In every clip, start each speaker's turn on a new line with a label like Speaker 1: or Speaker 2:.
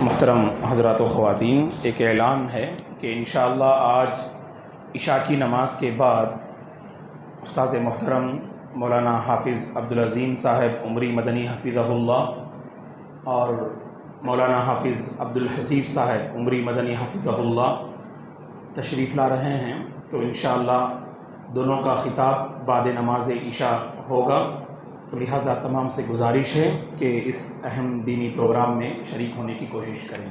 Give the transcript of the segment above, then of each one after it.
Speaker 1: محترم حضرات و خواتین، ایک اعلان ہے کہ انشاءاللہ آج عشاء کی نماز کے بعد استاذ محترم مولانا حافظ عبدالعظیم صاحب عمری مدنی حفظہ اللہ اور مولانا حافظ عبدالحسیب صاحب عمری مدنی حفظہ اللہ تشریف لا رہے ہیں، تو انشاءاللہ دونوں کا خطاب بعد نماز عشاء ہوگا، تو لہٰذا تمام سے گزارش ہے کہ اس اہم دینی پروگرام میں شریک ہونے کی کوشش کریں۔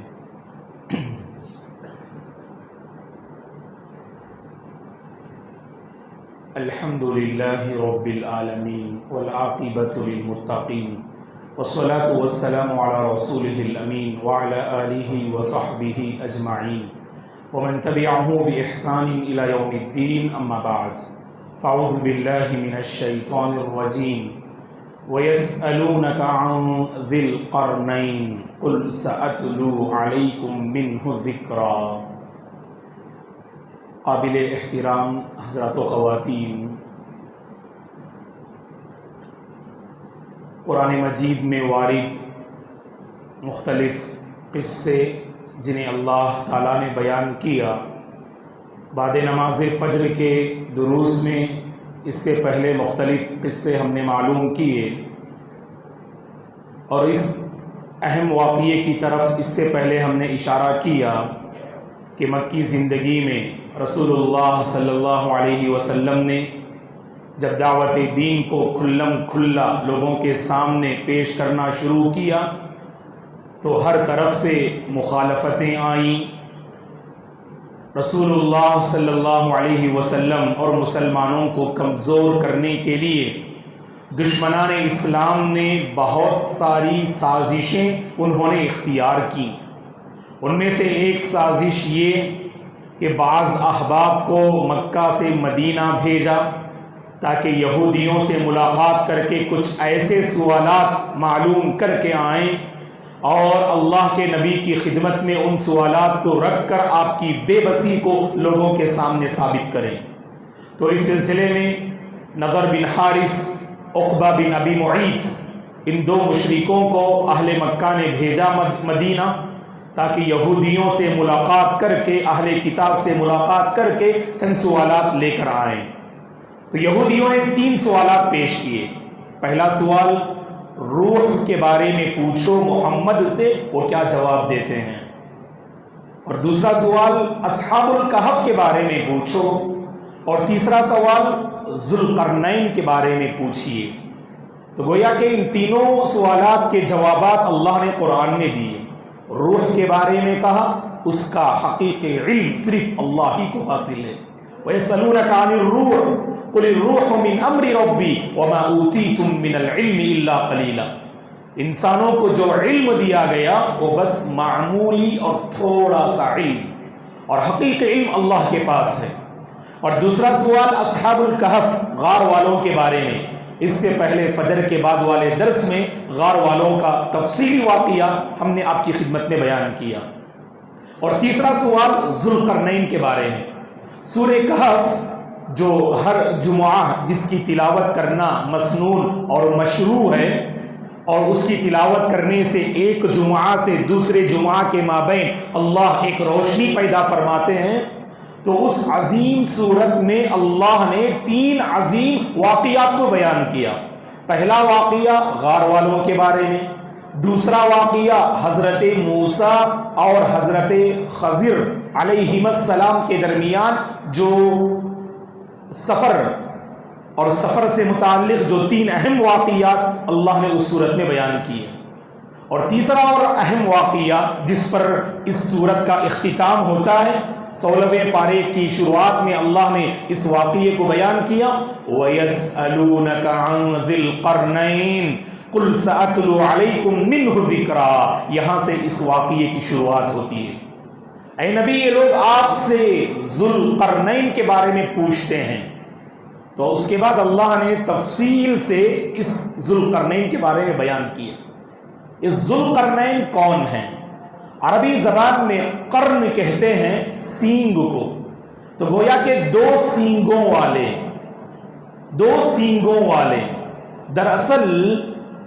Speaker 1: الحمدللہ رب العالمین والعاقبۃ للمتقین والصلاة والسلام علی رسولہ الامین وعلی آلہ وصحبہ اجمعین ومن تبعہ بإحسان الی یوم الدین، اما بعد فاعوذ باللہ من الشیطان الرجیم وَيَسْأَلُونَكَ عَنْ ذِي الْقَرْنَيْنِ قُلْ سَأَتْلُو عَلَيْكُمْ مِنْهُ ذِكْرًا۔ قابل احترام حضرات و خواتین، قرآن مجید میں وارد مختلف قصے جنہیں اللہ تعالیٰ نے بیان کیا، بعد نماز فجر کے دروس میں اس سے پہلے مختلف قصے ہم نے معلوم کیے، اور اس اہم واقعے کی طرف اس سے پہلے ہم نے اشارہ کیا کہ مکی زندگی میں رسول اللہ صلی اللہ علیہ وسلم نے جب دعوت دین کو کھلم کھلا لوگوں کے سامنے پیش کرنا شروع کیا تو ہر طرف سے مخالفتیں آئیں۔ رسول اللہ صلی اللہ علیہ وسلم اور مسلمانوں کو کمزور کرنے کے لیے دشمنان اسلام نے بہت ساری سازشیں انہوں نے اختیار کی۔ ان میں سے ایک سازش یہ کہ بعض احباب کو مکہ سے مدینہ بھیجا تاکہ یہودیوں سے ملاقات کر کے کچھ ایسے سوالات معلوم کر کے آئیں اور اللہ کے نبی کی خدمت میں ان سوالات کو رکھ کر آپ کی بے بسی کو لوگوں کے سامنے ثابت کریں۔ تو اس سلسلے میں نضر بن حارث، عقبہ بن ابی معیط، ان دو مشرکوں کو اہل مکہ نے بھیجا مدینہ تاکہ یہودیوں سے ملاقات کر کے، اہل کتاب سے ملاقات کر کے چند سوالات لے کر آئیں۔ تو یہودیوں نے 3 سوالات پیش کیے۔ پہلا سوال، روح کے بارے میں پوچھو محمد سے، وہ کیا جواب دیتے ہیں۔ اور دوسرا سوال، اصحاب الکہف کے بارے میں پوچھو، اور تیسرا سوال ذو القرنین کے بارے میں پوچھیے۔ تو گویا کہ ان تینوں سوالات کے جوابات اللہ نے قرآن میں دیے۔ روح کے بارے میں کہا اس کا حقیقی علم صرف اللہ ہی کو حاصل ہے۔ وَيَسْأَلُونَكَ عَنِ الرُّوحِ قُلِ الرُّوحُ مِنْ أَمْرِ رَبِّي وَمَا أُوتِيتُم مِّنَ الْعِلْمِ إِلَّا قَلِيلًا۔ انسانوں کو جو علم دیا گیا وہ بس معمولی اور تھوڑا سا علم، اور حقیقی علم اللہ کے پاس ہے۔ اور دوسرا سوال اصحاب الکہف، غار والوں کے بارے میں۔ اس سے پہلے فجر کے بعد والے درس میں غار والوں کا تفصیلی واقعہ ہم نے آپ کی خدمت میں بیان کیا۔ اور تیسرا سوال ذو القرنین کے بارے میں۔ سورہ کہف جو ہر جمعہ جس کی تلاوت کرنا مسنون اور مشروع ہے، اور اس کی تلاوت کرنے سے ایک جمعہ سے دوسرے جمعہ کے مابین اللہ ایک روشنی پیدا فرماتے ہیں، تو اس عظیم صورت میں اللہ نے 3 عظیم واقعات کو بیان کیا۔ پہلا واقعہ غار والوں کے بارے میں، دوسرا واقعہ حضرت موسیٰ اور حضرت خضر علیہم السلام کے درمیان جو سفر اور سفر سے متعلق جو 3 اہم واقعات اللہ نے اس صورت میں بیان کیے، اور تیسرا اور اہم واقعہ جس پر اس صورت کا اختتام ہوتا ہے، 16ویں پارے کی شروعات میں اللہ نے اس واقعے کو بیان کیا۔ وَيَسْأَلُونَكَ عَنْ ذِي الْقَرْنَيْنِ قُلْ سَأَتْلُو عَلَيْكُمْ مِنْهُ ذِكْرًا۔ یہاں سے اس واقعے کی شروعات ہوتی ہے۔ اے نبی، یہ لوگ آپ سے ذو القرنین کے بارے میں پوچھتے ہیں، تو اس کے بعد اللہ نے تفصیل سے اس ذو القرنین کے بارے میں بیان کیا۔ اس ذو القرنین کون ہیں؟ عربی زبان میں قرن کہتے ہیں سینگ کو، تو گویا کہ 2 سینگوں والے، 2 سینگوں والے۔ دراصل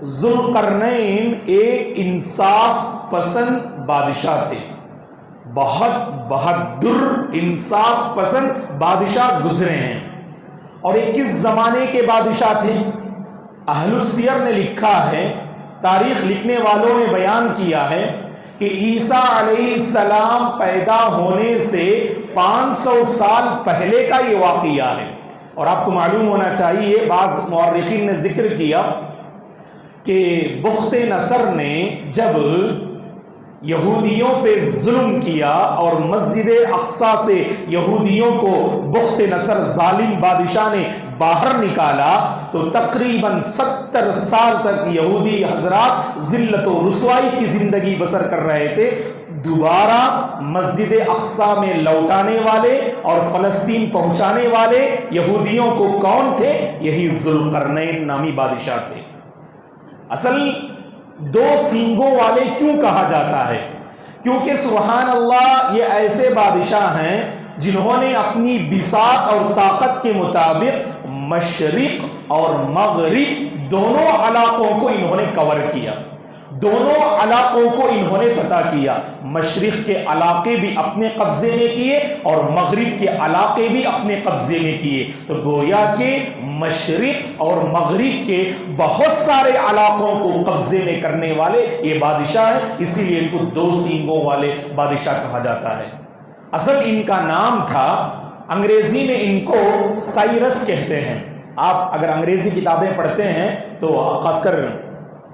Speaker 1: ذوالقرنین ایک انصاف پسند بادشاہ تھے، بہت بہادر انصاف پسند بادشاہ گزرے ہیں۔ اور یہ کس زمانے کے بادشاہ تھے؟ اہل السیر نے لکھا ہے، تاریخ لکھنے والوں نے بیان کیا ہے کہ عیسیٰ علیہ السلام پیدا ہونے سے 500 سال پہلے کا یہ واقعہ ہے۔ اور آپ کو معلوم ہونا چاہیے، بعض مورخین نے ذکر کیا کہ بخت نصر نے جب یہودیوں پہ ظلم کیا اور مسجد اقصیٰ سے یہودیوں کو بخت نصر ظالم بادشاہ نے باہر نکالا تو تقریباً 70 سال تک یہودی حضرات ذلت و رسوائی کی زندگی بسر کر رہے تھے۔ دوبارہ مسجد اقصیٰ میں لوٹانے والے اور فلسطین پہنچانے والے یہودیوں کو کون تھے؟ یہی ذوالقرنین نامی بادشاہ تھے۔ اصل دو سینگوں والے کیوں کہا جاتا ہے؟ کیونکہ سبحان اللہ یہ ایسے بادشاہ ہیں جنہوں نے اپنی بساط اور طاقت کے مطابق مشرق اور مغرب دونوں علاقوں کو انہوں نے کور کیا، دونوں علاقوں کو انہوں نے فتح کیا۔ مشرق کے علاقے بھی اپنے قبضے میں کیے اور مغرب کے علاقے بھی اپنے قبضے میں کیے۔ تو گویا کہ مشرق اور مغرب کے بہت سارے علاقوں کو قبضے میں کرنے والے یہ بادشاہ ہیں، اسی لیے ان کو دو سینگوں والے بادشاہ کہا جاتا ہے۔ اصل ان کا نام تھا، انگریزی میں ان کو سائرس کہتے ہیں۔ آپ اگر انگریزی کتابیں پڑھتے ہیں تو خاص کر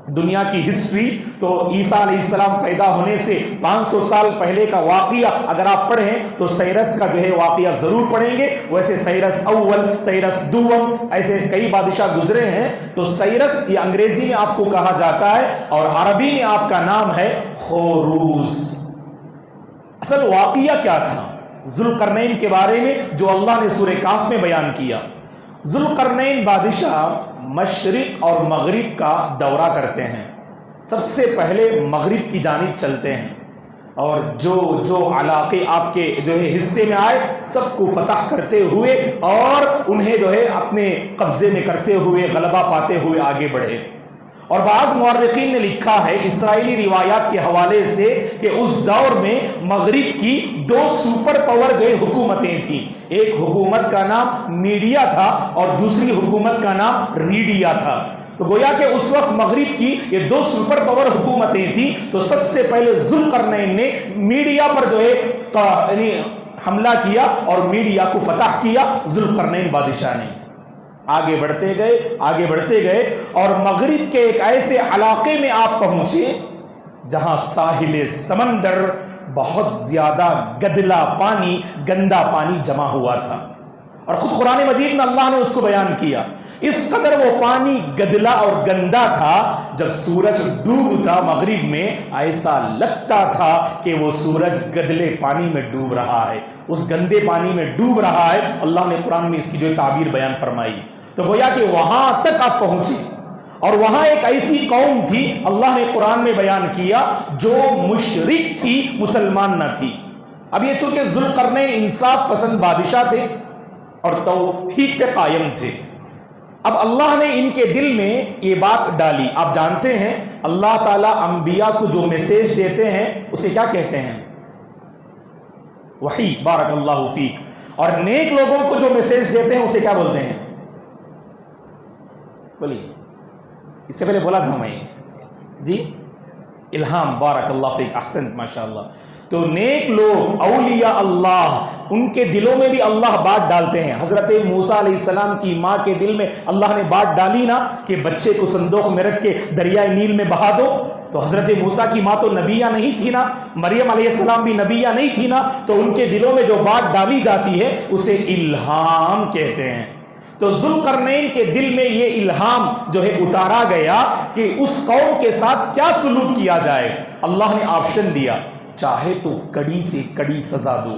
Speaker 1: دنیا کی ہسٹری، تو عیسیٰ علیہ السلام پیدا ہونے سے 500 سال پہلے کا واقعہ اگر آپ پڑھیں تو سائرس کا جو ہے واقعہ ضرور پڑھیں گے۔ ویسے سائرس اول، سائرس دوم، ایسے کئی بادشاہ گزرے ہیں۔ تو سائرس یہ انگریزی میں آپ کو کہا جاتا ہے اور عربی میں آپ کا نام ہے خوروز۔ اصل واقعہ کیا تھا ذوالقرنین کے بارے میں جو اللہ نے سورہ کہف میں بیان کیا؟ ذوالقرنین بادشاہ مشرق اور مغرب کا دورہ کرتے ہیں۔ سب سے پہلے مغرب کی جانب چلتے ہیں اور جو علاقے آپ کے جو ہے حصے میں آئے سب کو فتح کرتے ہوئے اور انہیں جو ہے اپنے قبضے میں کرتے ہوئے غلبہ پاتے ہوئے آگے بڑھے۔ اور بعض مورخین نے لکھا ہے اسرائیلی روایات کے حوالے سے کہ اس دور میں مغرب کی دو سپر پاور جو حکومتیں تھیں، ایک حکومت کا نام میڈیا تھا اور دوسری حکومت کا نام ریڈیا تھا۔ تو گویا کہ اس وقت مغرب کی یہ دو سپر پاور حکومتیں تھیں۔ تو سب سے پہلے ذوالقرنین نے میڈیا پر جو ہے حملہ کیا اور میڈیا کو فتح کیا ذوالقرنین بادشاہ نے۔ آگے بڑھتے گئے اور مغرب کے ایک ایسے علاقے میں آپ پہنچے جہاں ساحل سمندر بہت زیادہ گدلا پانی، گندا پانی جمع ہوا تھا، اور خود قرآن مجید میں اللہ نے اس کو بیان کیا۔ اس قدر وہ پانی گدلا اور گندا تھا، جب سورج ڈوبتا مغرب میں ایسا لگتا تھا کہ وہ سورج گدلے پانی میں ڈوب رہا ہے، اس گندے پانی میں ڈوب رہا ہے۔ اللہ نے قرآن میں اس کی جو تعبیر بیان فرمائی۔ تو گویا کہ وہاں تک آپ پہنچے اور وہاں ایک ایسی قوم تھی، اللہ نے قرآن میں بیان کیا، جو مشرک تھی، مسلمان نہ تھی۔ اب یہ چونکہ ذوالقرنین انصاف پسند بادشاہ تھے اور توحید پہ قائم تھے، اب اللہ نے ان کے دل میں یہ بات ڈالی۔ آپ جانتے ہیں اللہ تعالیٰ انبیاء کو جو میسیج دیتے ہیں اسے کیا کہتے ہیں؟ وحی، بارک اللہ فیک۔ اور نیک لوگوں کو جو میسیج دیتے ہیں اسے کیا بولتے ہیں؟ بولیے، اس سے پہلے بولا تھا میں جی، الہام، بارک اللہ فیک، احسنت، ماشاءاللہ۔ تو نیک لوگ، اولیاء اللہ، ان کے دلوں میں بھی اللہ بات ڈالتے ہیں۔ حضرت موسیٰ علیہ السلام کی ماں کے دل میں اللہ نے بات ڈالی نا کہ بچے کو صندوق میں رکھ کے دریائے نیل میں بہا دو، تو حضرت موسیٰ کی ماں تو نبیہ نہیں تھی نا، مریم علیہ السلام بھی نبیہ نہیں تھی نا، تو ان کے دلوں میں جو بات ڈالی جاتی ہے اسے الہام کہتے ہیں۔ تو ذوالقرنین کے دل میں یہ الہام جو ہے اتارا گیا کہ اس قوم کے ساتھ کیا سلوک کیا جائے۔ اللہ نے آپشن دیا، چاہے تو کڑی سے کڑی سزا دو،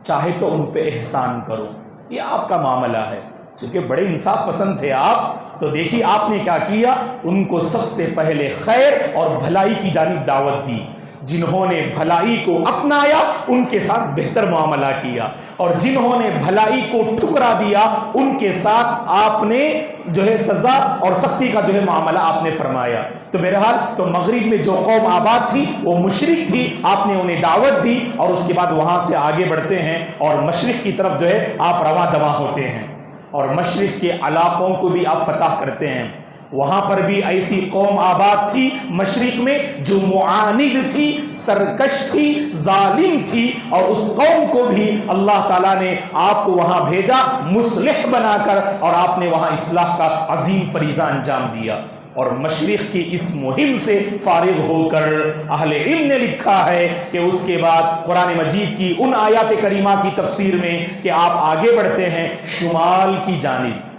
Speaker 1: چاہے تو ان پہ احسان کرو، یہ آپ کا معاملہ ہے۔ چونکہ بڑے انصاف پسند تھے آپ، تو دیکھیے آپ نے کیا کیا، ان کو سب سے پہلے خیر اور بھلائی کی جانب دعوت دی جنہوں نے بھلائی کو اپنایا ان کے ساتھ بہتر معاملہ کیا، اور جنہوں نے بھلائی کو ٹھکرا دیا ان کے ساتھ آپ نے جو ہے سزا اور سختی کا جو ہے معاملہ آپ نے فرمایا۔ تو بہرحال تو مغرب میں جو قوم آباد تھی وہ مشرق تھی، آپ نے انہیں دعوت دی، اور اس کے بعد وہاں سے آگے بڑھتے ہیں اور مشرق کی طرف جو ہے آپ رواں دواں ہوتے ہیں، اور مشرق کے علاقوں کو بھی آپ فتح کرتے ہیں۔ وہاں پر بھی ایسی قوم آباد تھی مشرق میں جو معاند تھی، سرکش تھی، ظالم تھی، اور اس قوم کو بھی اللہ تعالیٰ نے آپ کو وہاں بھیجا مصلح بنا کر، اور آپ نے وہاں اصلاح کا عظیم فریضہ انجام دیا۔ اور مشرق کی اس مہم سے فارغ ہو کر اہل علم نے لکھا ہے کہ اس کے بعد قرآن مجید کی ان آیات کریمہ کی تفسیر میں کہ آپ آگے بڑھتے ہیں شمال کی جانب،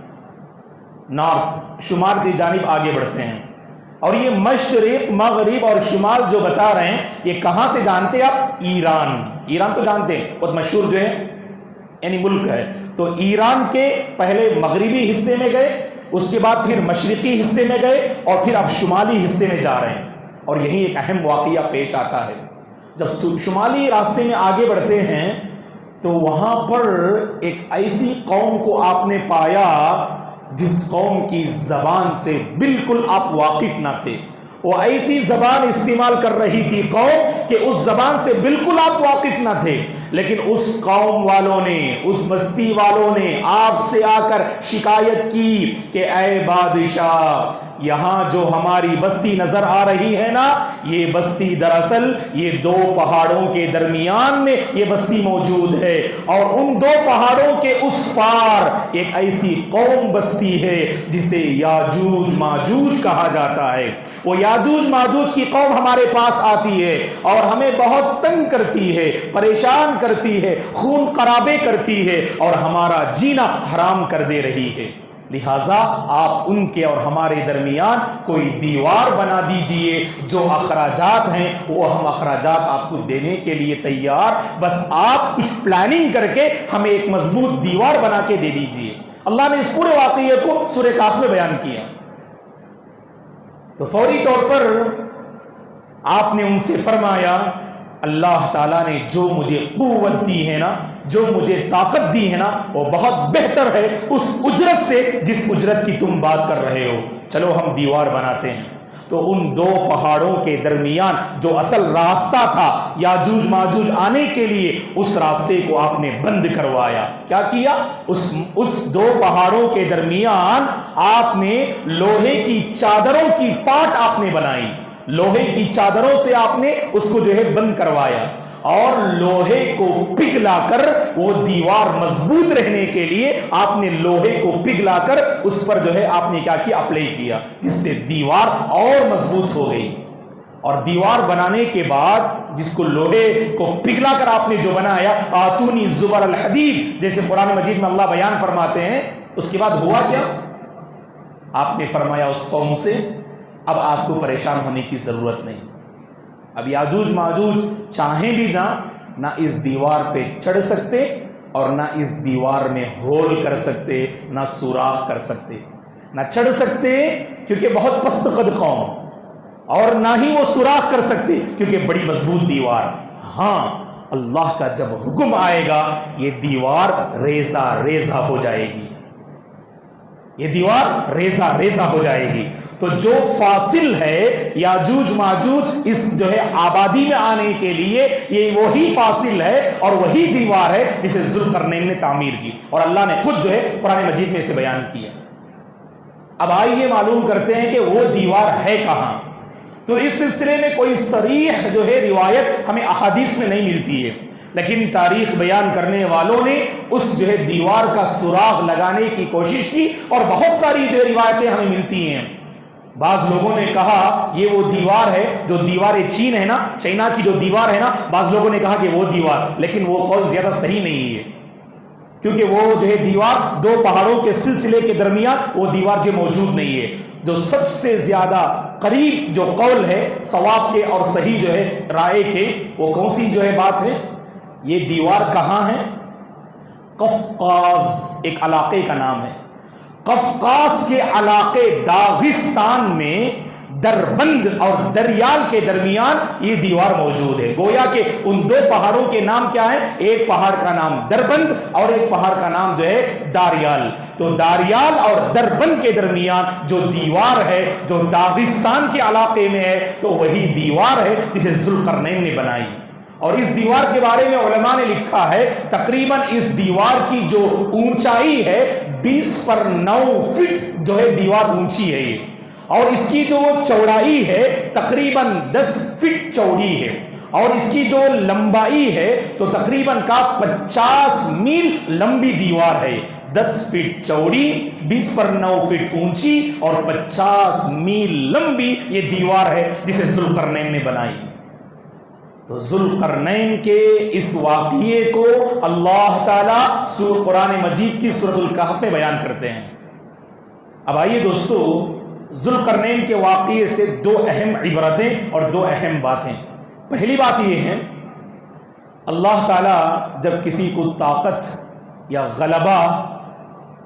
Speaker 1: نارتھ، شمال کی جانب آگے بڑھتے ہیں، اور یہ مشرق مغرب اور شمال جو بتا رہے ہیں یہ کہاں سے جانتے ہیں آپ؟ ایران تو جانتے ہیں، بہت مشہور جو ہے یعنی ملک ہے۔ تو ایران کے پہلے مغربی حصے میں گئے، اس کے بعد پھر مشرقی حصے میں گئے، اور پھر اب شمالی حصے میں جا رہے ہیں۔ اور یہی ایک اہم واقعہ پیش آتا ہے، جب شمالی راستے میں آگے بڑھتے ہیں تو وہاں پر ایک ایسی قوم کو آپ نے پایا جس قوم کی زبان سے بالکل آپ واقف نہ تھے، وہ ایسی زبان استعمال کر رہی تھی قوم کہ اس زبان سے بالکل آپ واقف نہ تھے، لیکن اس قوم والوں نے، اس بستی والوں نے آپ سے آ کر شکایت کی کہ اے بادشاہ، یہاں جو ہماری بستی نظر آ رہی ہے نا، یہ بستی دراصل یہ دو پہاڑوں کے درمیان میں یہ بستی موجود ہے، اور ان دو پہاڑوں کے اس پار ایک ایسی قوم بستی ہے جسے یاجوج ماجوج کہا جاتا ہے۔ وہ یاجوج ماجوج کی قوم ہمارے پاس آتی ہے اور ہمیں بہت تنگ کرتی ہے، پریشان کرتی ہے، خون خرابے کرتی ہے، اور ہمارا جینا حرام کر دے رہی ہے۔ لہٰذا آپ ان کے اور ہمارے درمیان کوئی دیوار بنا دیجئے، جو اخراجات ہیں وہ ہم اخراجات آپ کو دینے کے لیے تیار، بس آپ کچھ پلاننگ کر کے ہمیں ایک مضبوط دیوار بنا کے دے دیجئے۔ اللہ نے اس پورے واقعے کو سورہ کہف میں بیان کیا۔ تو فوری طور پر آپ نے ان سے فرمایا، اللہ تعالیٰ نے جو مجھے قوت دی ہے نا، جو مجھے طاقت دی ہے نا، وہ بہت بہتر ہے اس اجرت سے جس اجرت کی تم بات کر رہے ہو، چلو ہم دیوار بناتے ہیں۔ تو ان دو پہاڑوں کے درمیان جو اصل راستہ تھا یاجوج ماجوج آنے کے لیے، اس راستے کو آپ نے بند کروایا۔ کیا کیا؟ اس دو پہاڑوں کے درمیان آپ نے لوہے کی چادروں کی پاٹ آپ نے بنائی، لوہے کی چادروں سے آپ نے اس کو جو ہے بند کروایا، اور لوہے کو پگھلا کر وہ دیوار مضبوط رہنے کے لیے آپ نے لوہے کو پگھلا کر اس پر جو ہے آپ نے کیا کیا؟ اپلائی کیا، جس سے دیوار اور مضبوط ہو گئی۔ اور دیوار بنانے کے بعد جس کو لوہے کو پگھلا کر آپ نے جو بنایا، آتونی زبر الحدید، جیسے قرآن مجید میں اللہ بیان فرماتے ہیں، اس کے بعد ہوا کیا؟ آپ نے فرمایا اس قوم سے اب آپ کو پریشان ہونے کی ضرورت نہیں، اب یاجوج ماجوج چاہیں بھی نہ اس دیوار پہ چڑھ سکتے، اور نہ اس دیوار میں ہول کر سکتے، نہ سوراخ کر سکتے، نہ چڑھ سکتے کیونکہ بہت پست قد قوم، اور نہ ہی وہ سوراخ کر سکتے کیونکہ بڑی مضبوط دیوار۔ ہاں، اللہ کا جب حکم آئے گا یہ دیوار ریزہ ریزہ ہو جائے گی، یہ دیوار ریزہ ریزہ ہو جائے گی۔ تو جو فاصل ہے یاجوج ماجوج اس جو ہے آبادی میں آنے کے لیے، یہ وہی فاصل ہے اور وہی دیوار ہے جسے ذوالقرنین نے تعمیر کی، اور اللہ نے خود جو ہے قرآن مجید میں اسے بیان کیا۔ اب آئیے معلوم کرتے ہیں کہ وہ دیوار ہے کہاں۔ تو اس سلسلے میں کوئی صریح جو ہے روایت ہمیں احادیث میں نہیں ملتی ہے، لیکن تاریخ بیان کرنے والوں نے اس جو ہے دیوار کا سوراخ لگانے کی کوشش کی، اور بہت ساری جو روایتیں ہمیں ملتی ہیں۔ بعض لوگوں نے کہا یہ وہ دیوار ہے جو دیوار چین ہے نا، چائنا کی جو دیوار ہے نا، بعض لوگوں نے کہا کہ وہ دیوار، لیکن وہ قول زیادہ صحیح نہیں ہے، کیونکہ وہ جو ہے دیوار دو پہاڑوں کے سلسلے کے درمیان وہ دیوار جو موجود نہیں ہے۔ جو سب سے زیادہ قریب جو قول ہے صواب کے اور صحیح جو ہے رائے کے، وہ کون سی جو ہے بات ہے؟ یہ دیوار کہاں ہے؟ قفقاز ایک علاقے کا نام ہے، قفقاز کے علاقے داغستان میں دربند اور دریال کے درمیان یہ دیوار موجود ہے. گویا کہ ان دو پہاڑوں کے نام کیا ہیں؟ ایک پہاڑ کا نام دربند اور ایک پہاڑ کا نام جو ہے داریال. تو داریال اور دربند کے درمیان جو دیوار ہے جو داغستان کے علاقے میں ہے تو وہی دیوار ہے جسے ذوالقرنین نے بنائی. اور اس دیوار کے بارے میں علماء نے لکھا ہے تقریباً اس دیوار کی جو اونچائی ہے 20x9 فٹ جو ہے دیوار اونچی ہے یہ, اور اس کی جو چوڑائی ہے تقریباً 10 فٹ چوڑی ہے, اور اس کی جو لمبائی ہے تو تقریباً کا 50 میل لمبی دیوار ہے. 10 فٹ چوڑی, 20x9 فٹ اونچی اور 50 میل لمبی یہ دیوار ہے جسے ذوالقرنین نے بنائی. تو ذوالقرنین کے اس واقعے کو اللہ تعالیٰ قرآن مجید کی سورۃ الکہف میں بیان کرتے ہیں. اب آئیے دوستو, ذوالقرنین کے واقعے سے دو اہم عبرتیں اور دو اہم باتیں. پہلی بات یہ ہے, اللہ تعالیٰ جب کسی کو طاقت یا غلبہ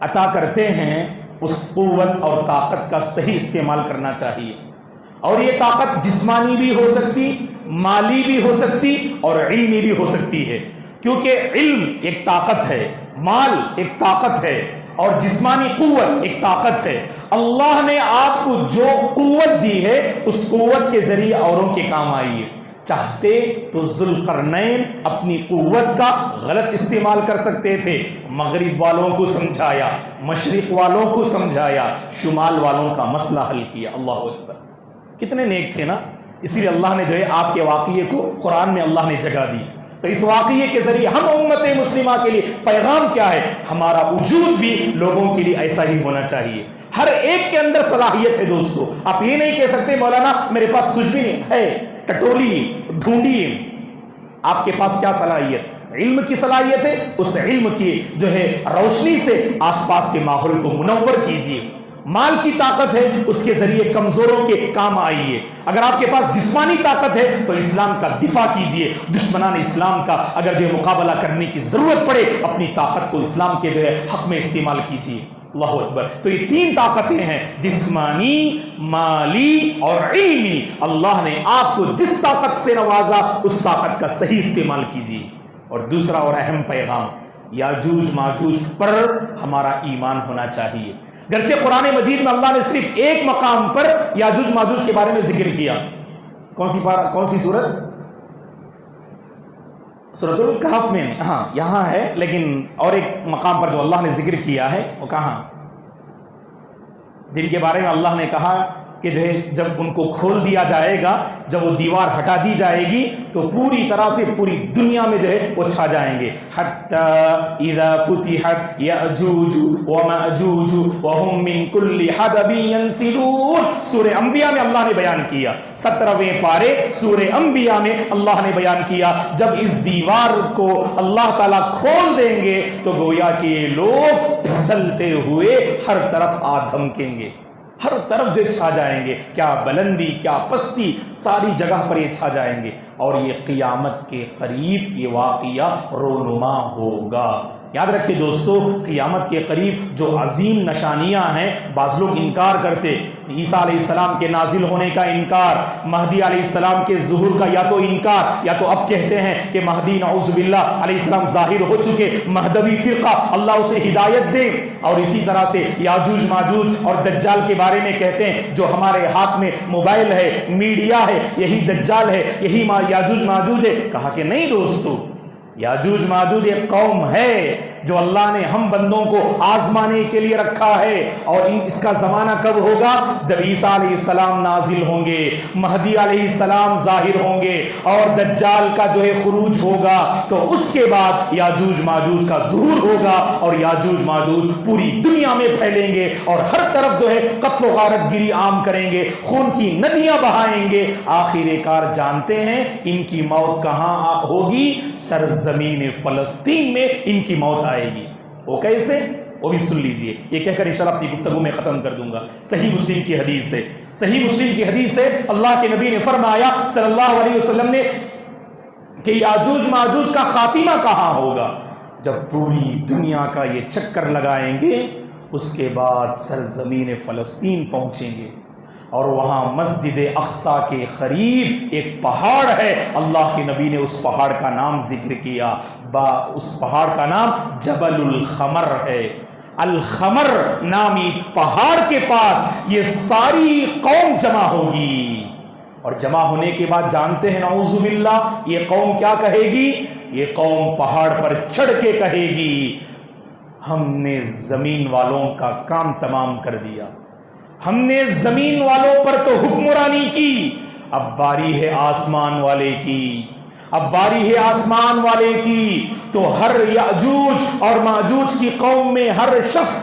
Speaker 1: عطا کرتے ہیں اس قوت اور طاقت کا صحیح استعمال کرنا چاہیے. اور یہ طاقت جسمانی بھی ہو سکتی, مالی بھی ہو سکتی اور علمی بھی ہو سکتی ہے, کیونکہ علم ایک طاقت ہے, مال ایک طاقت ہے اور جسمانی قوت ایک طاقت ہے. اللہ نے آپ کو جو قوت دی ہے اس قوت کے ذریعے اوروں کے کام آئیے. چاہتے تو ذوالقرنین اپنی قوت کا غلط استعمال کر سکتے تھے, مغرب والوں کو سمجھایا, مشرق والوں کو سمجھایا, شمال والوں کا مسئلہ حل کیا. اللہ اکبر, کتنے نیک تھے نا. اسی لیے اللہ نے جو ہے آپ کے واقعے کو قرآن میں اللہ نے جگہ دی. تو اس واقعے کے ذریعے ہم امت مسلمہ کے لیے پیغام کیا ہے؟ ہمارا وجود بھی لوگوں کے لیے ایسا ہی ہونا چاہیے. ہر ایک کے اندر صلاحیت ہے دوستو. آپ یہ نہیں کہہ سکتے مولانا میرے پاس کچھ بھی نہیں ہے, ٹٹولی ڈھونڈیے. آپ کے پاس کیا صلاحیت؟ علم کی صلاحیت ہے. اس علم کی جو ہے روشنی سے آس پاس کے ماحول کو منور کیجیے. مال کی طاقت ہے, اس کے ذریعے کمزوروں کے کام آئیے. اگر آپ کے پاس جسمانی طاقت ہے تو اسلام کا دفاع کیجیے. دشمنان اسلام کا اگر جو مقابلہ کرنے کی ضرورت پڑے اپنی طاقت کو اسلام کے جو ہے حق میں استعمال کیجیے. اللہ اکبر. تو یہ تین طاقتیں ہیں, جسمانی, مالی اور علمی. اللہ نے آپ کو جس طاقت سے نوازا اس طاقت کا صحیح استعمال کیجیے. اور دوسرا اور اہم پیغام, یاجوج ماجوج پر ہمارا ایمان ہونا چاہیے. گرچہ قرآن مجید میں اللہ نے صرف ایک مقام پر یاجوج ماجوج کے بارے میں ذکر کیا. کون سی سورت؟ سورۃ الکہف میں. ہاں یہاں ہے, لیکن اور ایک مقام پر جو اللہ نے ذکر کیا ہے وہ کہاں؟ جن کے بارے میں اللہ نے کہا کہ جو ہے جب ان کو کھول دیا جائے گا, جب وہ دیوار ہٹا دی جائے گی تو پوری طرح سے پوری دنیا میں جو ہے وہ چھا جائیں گے. حتی اذا فتحت یأجوج ومأجوج وهم من کل حدب ینسلون. سورہ انبیاء میں اللہ نے بیان کیا, 17ویں پارے سورہ انبیاء میں اللہ نے بیان کیا جب اس دیوار کو اللہ تعالیٰ کھول دیں گے تو گویا کہ یہ لوگ پھسلتے ہوئے ہر طرف آ دھمکیں گے, ہر طرف جو چھا جائیں گے. کیا بلندی کیا پستی, ساری جگہ پر یہ چھا جائیں گے. اور یہ قیامت کے قریب یہ واقعہ رونما ہوگا. یاد رکھیے دوستو, قیامت کے قریب جو عظیم نشانیاں ہیں, بعض لوگ انکار کرتے, عیسیٰ علیہ السلام کے نازل ہونے کا انکار, مہدی علیہ السلام کے ظہور کا یا تو انکار, یا تو اب کہتے ہیں کہ مہدی نعوذ باللہ علیہ السلام ظاہر ہو چکے, مہدوی فرقہ اللہ اسے ہدایت دے. اور اسی طرح سے یاجوج ماجوج اور دجال کے بارے میں کہتے ہیں جو ہمارے ہاتھ میں موبائل ہے, میڈیا ہے, یہی دجال ہے, یہی یاجوج ماجوج ہے. کہا کہ نہیں دوستو, یاجوج ماجوج ایک قوم ہے جو اللہ نے ہم بندوں کو آزمانے کے لیے رکھا ہے. اور اس کا زمانہ کب ہوگا؟ جب عیسیٰ علیہ السلام نازل ہوں گے, مہدی علیہ السلام ظاہر ہوں گے اور دجال کا جو ہے خروج ہوگا, تو اس کے بعد یاجوج ماجوج کا ظہور ہوگا اور یاجوج ماجوج پوری دنیا میں پھیلیں گے اور ہر طرف جو ہے قتل و غارت گیری عام کریں گے, خون کی ندیاں بہائیں گے. آخر کار جانتے ہیں ان کی موت کہاں ہوگی؟ سرزمین فلسطین میں ان کی موت آئے گی. وہ کیسے؟ وہ بھی سن لیجئے. یہ کہہ کر انشاءاللہ اپنی گفتگو میں ختم کر دوں گا. صحیح مسلم کی حدیث سے, صحیح مسلم کی حدیث سے اللہ کے نبی نے فرمایا صلی اللہ علیہ وسلم نے کہ یاجوج ماجوج کا خاتمہ کہاں ہوگا؟ جب پوری دنیا کا یہ چکر لگائیں گے اس کے بعد سرزمین فلسطین پہنچیں گے. اور وہاں مسجد اقصیٰ کے قریب ایک پہاڑ ہے، اللہ کے نبی نے اس پہاڑ کا نام ذکر کیا، اس پہاڑ کا نام جبل الخمر ہے۔ الخمر نامی پہاڑ کے پاس یہ ساری قوم جمع ہوگی، اور جمع ہونے کے بعد جانتے ہیں نعوذ باللہ یہ قوم کیا کہے گی؟ یہ قوم پہاڑ پر چڑھ کے کہے گی ہم نے زمین والوں کا کام تمام کر دیا، ہم نے زمین والوں پر تو حکمرانی کی، اب باری ہے آسمان والے کی، اب باری ہے آسمان والے کی۔ تو ہر یاجوج اور ماجوج کی قوم میں ہر شخص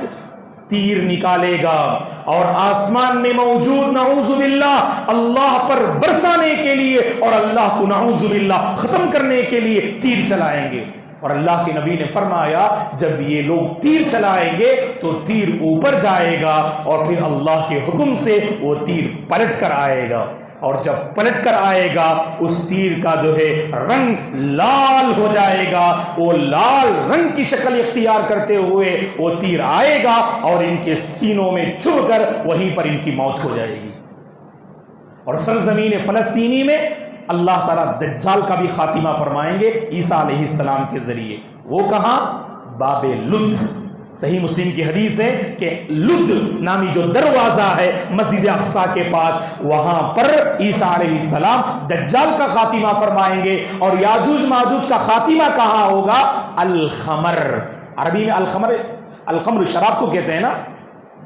Speaker 1: تیر نکالے گا، اور آسمان میں موجود نعوذ باللہ اللہ پر برسانے کے لیے اور اللہ کو نعوذ باللہ ختم کرنے کے لیے تیر چلائیں گے۔ اور اللہ کے نبی نے فرمایا جب یہ لوگ تیر چلائیں گے تو تیر اوپر جائے گا، اور پھر اللہ کے حکم سے وہ تیر پلٹ کر آئے گا، اور جب پلٹ کر آئے گا اس تیر کا جو ہے رنگ لال ہو جائے گا، وہ لال رنگ کی شکل اختیار کرتے ہوئے وہ تیر آئے گا اور ان کے سینوں میں چبھ کر وہیں پر ان کی موت ہو جائے گی۔ اور سرزمین فلسطینی میں اللہ تعالیٰ دجال کا بھی خاتمہ فرمائیں گے عیسیٰ علیہ السلام کے ذریعے۔ وہ کہاں؟ باب لد۔ صحیح مسلم کی حدیث ہے کہ لد نامی جو دروازہ ہے مسجد اقصیٰ کے پاس، وہاں پر عیسیٰ علیہ السلام دجال کا خاتمہ فرمائیں گے۔ اور یاجوج ماجوج کا خاتمہ کہاں ہوگا؟ الخمر۔ عربی میں الخمر شراب کو کہتے ہیں نا،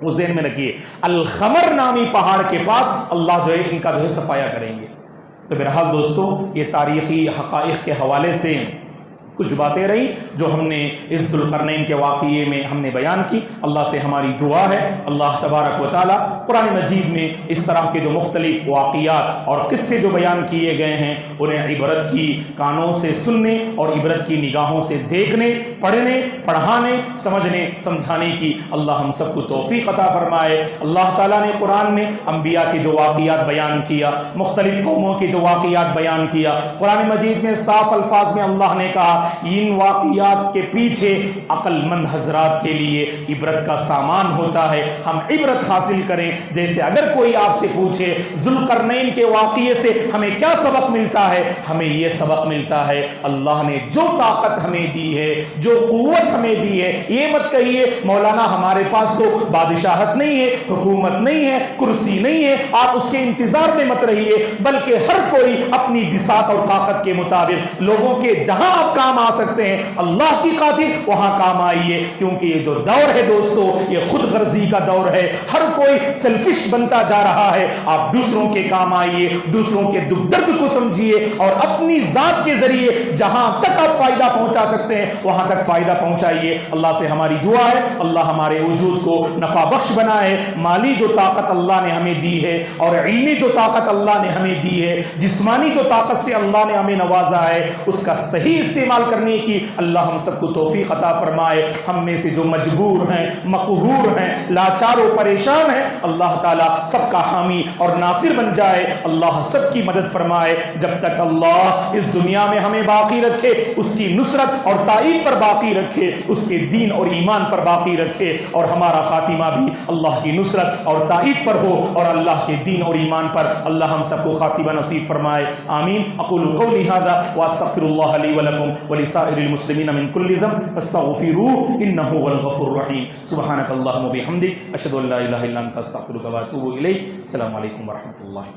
Speaker 1: وہ ذہن میں رکھیے۔ الخمر نامی پہاڑ کے پاس اللہ جو ہے ان کا جو ہے صفایا کریں گے۔ تو بہرحال دوستو یہ تاریخی حقائق کے حوالے سے کچھ باتیں رہی جو ہم نے اس ذوالقرنین کے واقعے میں ہم نے بیان کی۔ اللہ سے ہماری دعا ہے اللہ تبارک و تعالیٰ قرآن مجید میں اس طرح کے جو مختلف واقعات اور قصے جو بیان کیے گئے ہیں انہیں عبرت کی کانوں سے سننے اور عبرت کی نگاہوں سے دیکھنے، پڑھنے، پڑھانے، سمجھنے، سمجھانے کی اللہ ہم سب کو توفیق عطا فرمائے۔ اللہ تعالیٰ نے قرآن میں انبیاء کے جو واقعات بیان کیا، مختلف قوموں کے جو واقعات بیان کیا، قرآن مجید میں صاف الفاظ میں اللہ نے کہا ان واقعات کے پیچھے عقل مند حضرات کے لیے عبرت کا سامان ہوتا ہے، ہم عبرت حاصل کریں۔ جیسے اگر کوئی آپ سے پوچھے ذوالقرنین کے واقعے سے ہمیں کیا سبق ملتا ہے، ہمیں یہ سبق ملتا ہے اللہ نے جو طاقت ہمیں دی ہے، جو قوت ہمیں دی ہے، یہ مت کہیے مولانا ہمارے پاس تو بادشاہت نہیں ہے، حکومت نہیں ہے، کرسی نہیں ہے، آپ اس کے انتظار میں مت رہیے، بلکہ ہر کوئی اپنی بساط اور طاقت کے مطابق لوگوں کے جہاں آپ کام آ سکتے ہیں اللہ کی خاطر وہاں کام آئیے، کیونکہ یہ جو دور ہے دوستو یہ خود غرضی کا دور ہے، ہر کوئی سیلفش بنتا جا رہا ہے۔ آپ دوسروں کے کام آئیے، دوسروں کے دکھ درد کو سمجھیے، اور اپنی ذات کے ذریعے جہاں تک آپ فائدہ پہنچا سکتے ہیں وہاں تک فائدہ پہنچائیے۔ اللہ سے ہماری دعا ہے اللہ ہمارے وجود کو نفع بخش بنائے، مالی جو طاقت اللہ نے ہمیں دی ہے اور علمی جو طاقت اللہ نے ہمیں دی ہے، جسمانی جو طاقت سے اللہ نے ہمیں نوازا ہے، اس کا صحیح استعمال کرنے کی اللہ ہم سب کو توفیق عطا فرمائے۔ ہم میں سے جو مجبور ہیں، مقہور ہیں، لاچار و پریشان ہیں، اللہ تعالیٰ سب کا حامی اور ناصر بن جائے، اللہ سب کی مدد فرمائے۔ جب تک اللہ اس دنیا میں ہمیں باقی رکھے اس کی نصرت اور تائید پر باقی رکھے، اس کے دین اور ایمان پر باقی رکھے، اور ہمارا خاتمہ بھی اللہ کی نصرت اور تائید پر ہو اور اللہ کے دین اور ایمان پر اللہ ہم سب کو خاتمہ نصیب فرمائے، آمین۔ اقول قولی ھذا واستغفر اللہ لی ولکم ولسائر المسلمین من کل ذنب فاستغفروه انه هو الغفور الرحیم۔ سبحانک اللہم وبحمدک اشہد ان لا الہ الا انت استغفرک واتوب الیک۔ السلام علیکم ورحمۃ اللہ وبرکاتہ۔